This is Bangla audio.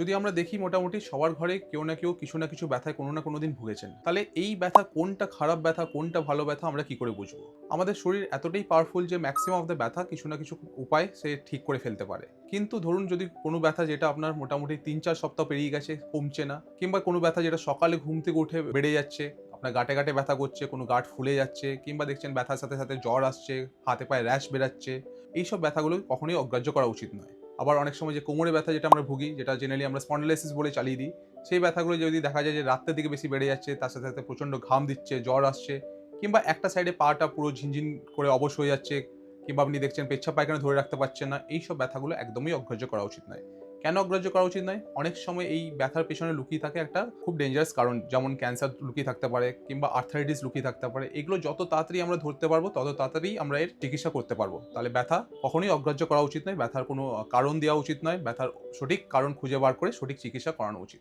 যদি আমরা দেখি মোটামুটি সবার ঘরে কেউ না কেউ কিছু না কিছু ব্যথায় কোনো না কোনো দিন ভুগেছেন। তাহলে এই ব্যথা কোনটা খারাপ ব্যথা, কোনটা ভালো ব্যথা আমরা কি করে বুঝবো? আমাদের শরীর এতটাই পাওয়ারফুল যে ম্যাক্সিমাম অফ দ্য ব্যথা কিছু না কিছু উপায় সে ঠিক করে ফেলতে পারে। কিন্তু ধরুন যদি কোনো ব্যথা যেটা আপনার মোটামুটি ৩-৪ সপ্তাহ পেরিয়ে গেছে, কমছে না, কিংবা কোনো ব্যথা যেটা সকালে ঘুম থেকে উঠে বেড়ে যাচ্ছে, আপনার গাঁটে ব্যথা করছে, কোনো গাঁট ফুলে যাচ্ছে, কিংবা দেখছেন ব্যথার সাথে সাথে জ্বর আসছে, হাতে পায়ে র্যাশ বেরাচ্ছে, এইসব ব্যথাগুলো কখনোই অগ্রাহ্য করা উচিত নয়। আবার অনেক সময় যে কোমরে ব্যথা যেটা আমরা ভুগি, যেটা জেনারেলি আমরা স্পন্ডিলাইসিস বলে চালিয়ে দিই, সেই ব্যথাগুলো যদি দেখা যায় যে রাত্রের দিকে বেশি বেড়ে যাচ্ছে, তার সাথে সাথে প্রচণ্ড ঘাম দিচ্ছে, জ্বর আসছে, কিংবা একটা সাইডে পাটা পুরো ঝিনঝিন করে অবশ হয়ে যাচ্ছে, কিংবা আপনি দেখছেন পেচ্ছাপ পায়খানা ধরে রাখতে পারছেন না, এইসব ব্যথাগুলো একদমই অগ্রাহ্য করা উচিত নয়। কেন অগ্রাহ্য করা উচিত নয়? অনেক সময় এই ব্যথার পেছনে লুকিয়ে থাকে একটা খুব ডেঞ্জারাস কারণ, যেমন ক্যান্সার লুকিয়ে থাকতে পারে, কিংবা আর্থারাইটিস লুকিয়ে থাকতে পারে। এগুলো যত তাড়াতাড়ি আমরা ধরতে পারবো তত তাড়াতাড়ি আমরা এর চিকিৎসা করতে পারবো। তাহলে ব্যথা কখনোই অগ্রাহ্য করা উচিত নয়, ব্যথার কোনো কারণ দেওয়া উচিত নয়, ব্যথার সঠিক কারণ খুঁজে বার করে সঠিক চিকিৎসা করানো উচিত।